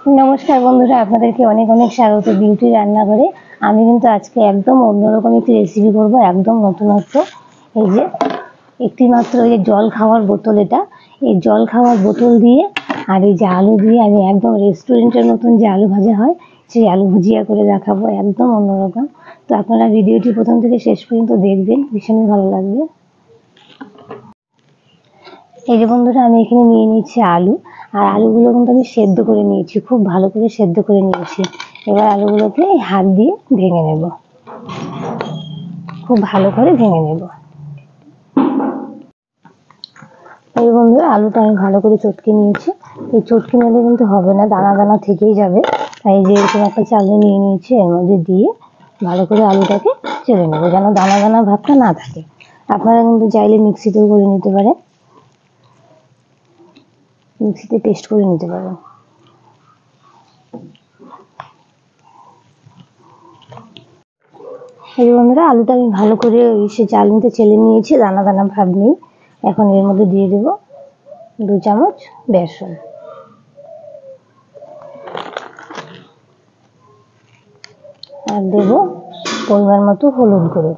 নমস্কার বন্ধুরা, আপনাদেরকে অনেক অনেক স্বাগত বিউটি রান্নাঘরে। আমি কিন্তু আজকে একদম অন্যরকম একটি রেসিপি করব, একদম নতুনত্ব। এই যে একটি মাত্র এই জল খাওয়ার বোতল, এটা এই জল খাওয়ার বোতল দিয়ে আর এই যে আলু দিয়ে আমি একদম রেস্টুরেন্টের মতন যে আলু ভাজা হয় সেই আলু ভুজিয়া করে দেখাবো, একদম অন্যরকম। তো আপনারা ভিডিওটি প্রথম থেকে শেষ পর্যন্ত দেখবেন, ভীষণই ভালো লাগবে। এই যে বন্ধুরা, আমি এখানে নিয়ে নিচ্ছি আলু, আর আলুগুলো কিন্তু আমি সেদ্ধ করে নিয়েছি, খুব ভালো করে সেদ্ধ করে নিয়েছি। এবার আলুগুলোকে হাত দিয়ে ভেঙে নেব, খুব ভালো করে ভেঙে নেব। এই বন্ধুরা, আলুটা আমি ভালো করে চটকে নিয়েছি। এই চটকে নিলে কিন্তু হবে না, দানা দানা থেকেই যাবে। তাই যে এরকম একটা চালনি নিয়ে নিয়েছি, এর মধ্যে দিয়ে ভালো করে আলুটাকে চেলে নেবো, যেন দানা দানা ভাবটা না থাকে। আপনারা কিন্তু চাইলে মিক্সিতেও করে নিতে পারেন, মিক্সিতে পেস্ট করে নিতে পারেন। এই বন্ধুরা, আলুটা আমি ভালো করে সে চালনিতে চেলে নিয়েছি, দানা দানা ভাব নেই। এখন এর মধ্যে দিয়ে দেব 2 চামচ বেসন, আর দেব পরিমাণ মতো হলুদ গুঁড়ো,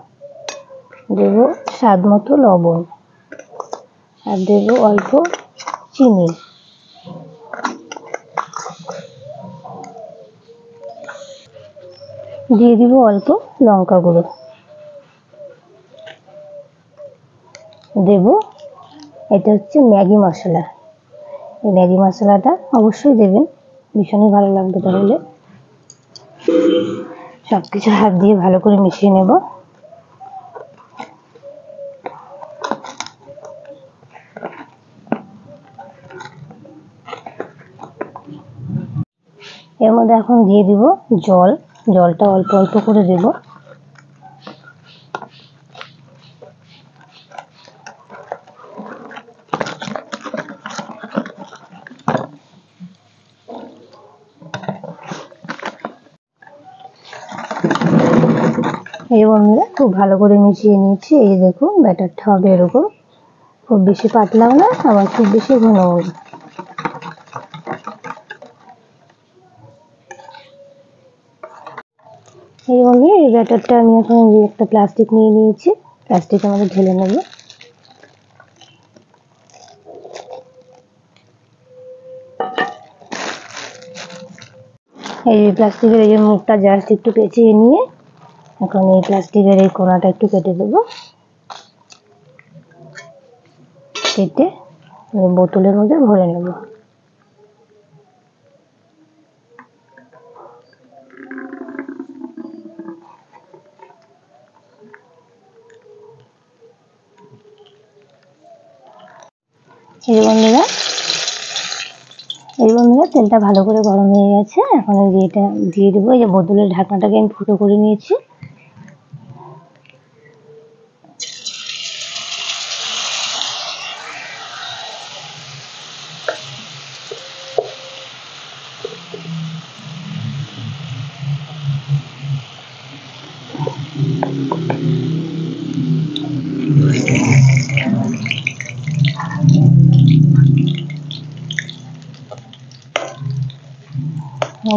দেব স্বাদ মতো লবণ, আর দেব অল্প চিনি, দিয়ে দিব অল্প লঙ্কা গুঁড়ো, দেব এটা হচ্ছে ম্যাগি মশলা। এই ম্যাগি মশলাটা অবশ্যই দেবেন, ভীষণই ভালো লাগবে। তাহলে সবকিছু হাত দিয়ে ভালো করে মিশিয়ে নেব। এর মধ্যে এখন দিয়ে দিব জল, জলটা অল্প অল্প করে দেব। এই বন্ধুরা, খুব ভালো করে মিশিয়ে নিয়েছি। এই দেখুন, ব্যাটারটা হবে এরকম, খুব বেশি পাতলাও না, আবার খুব বেশি ঘনও না। এই বন্ধুরা, এই ব্যাটারটা আমি এখন একটা প্লাস্টিক নিয়ে নিয়েছি, প্লাস্টিকের মধ্যে ঢেলে নেব। এই প্লাস্টিকের এই যে মুখটা জাস্ট একটু পেঁচিয়ে নিয়ে এখন এই প্লাস্টিকের এই কোণাটা একটু কেটে দেবো, কেটে বোতলের মধ্যে ভরে নেব। এই বন্ধুরা, তেলটা ভালো করে গরম হয়ে গেছে। এখন এই যে এটা দিয়ে দেবো। এই যে বোতলের ঢাকনাটাকে আমি ফুটো করে নিয়েছি।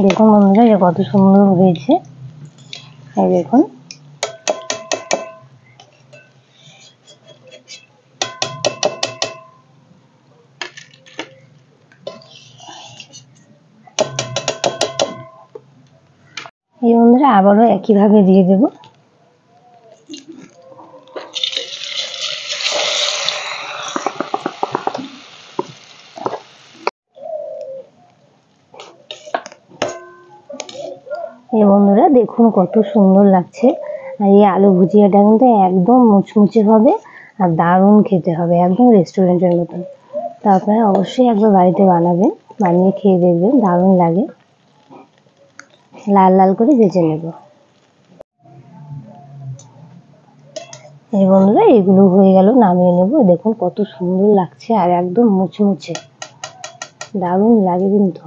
দেখুন বন্ধুরা, যে কত সুন্দর হয়েছে। এই দেখুন, এই বন্ধুরা আবারও একইভাবে দিয়ে দেব। এই বন্ধুরা, দেখুন কত সুন্দর লাগছে। আর এই আলু ভুজিয়াটা কিন্তু একদম মুচমুচে হবে আর দারুণ খেতে হবে, একদম রেস্টুরেন্টের মতন। তো আপনারা অবশ্যই একবার বাড়িতে বানাবেন, বানিয়ে খেয়ে দেখবেন, দারুণ লাগে। লাল লাল করে ভেজে নেব। এই বন্ধুরা, এগুলো হয়ে গেল, নামিয়ে নেব। দেখুন কত সুন্দর লাগছে আর একদম মুচমুচে, দারুণ লাগে কিন্তু।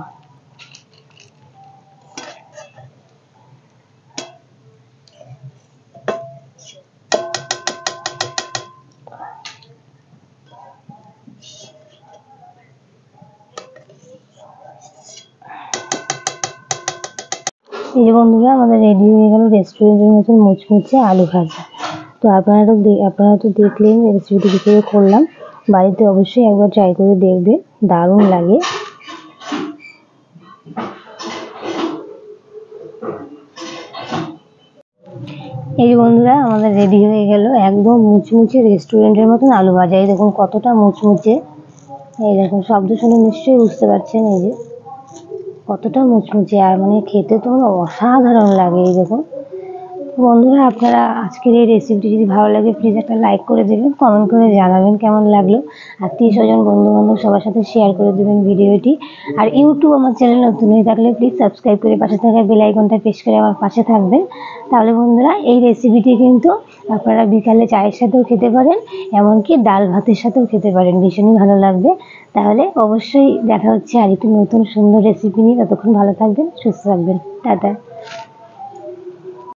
এই যে বন্ধুরা আমাদের রেডি হয়ে গেল রেস্টুরেন্টের মতন মুচমুচে আলু ভাজা। তো আপনারা তো দেখলেন রেসিপিটি কী করে করলাম। বাড়িতে অবশ্যই একবার ট্রাই করে দেখবেন, দারুণ লাগে। এই যে বন্ধুরা আমাদের রেডি হয়ে গেল একদম মুচমুচে রেস্টুরেন্টের মতন আলু ভাজা। এই দেখুন কতটা মুচমুচে, এই দেখুন শব্দ শুনে নিশ্চয়ই বুঝতে পারছেন এই যে কতটা মুচমুচে, আর মানে খেতে তো অসাধারণ লাগে। এই দেখুন বন্ধুরা, আপনারা আজকের এই রেসিপিটি যদি ভালো লাগে প্লিজ একটা লাইক করে দেবেন, কমেন্ট করে জানাবেন কেমন লাগলো। আত্মীয় স্বজন বন্ধু বান্ধব সবার সাথে শেয়ার করে দেবেন ভিডিওটি। আর ইউটিউব আমার চ্যানেল নতুন হয়ে থাকলে প্লিজ সাবস্ক্রাইব করে পাশে থাকা বেল আইকনটা প্রেস করে আমার পাশে থাকবেন। তাহলে বন্ধুরা এই রেসিপিটি কিন্তু আপনারা বিকালে চায়ের সাথেও খেতে পারেন, এমনকি ডাল ভাতের সাথেও খেতে পারেন, ভীষণই ভালো লাগবে। তাহলে অবশ্যই দেখা হচ্ছে আর একটু নতুন সুন্দর রেসিপি নিয়ে। ততক্ষণ ভালো থাকবেন, সুস্থ থাকবেন, টাটা।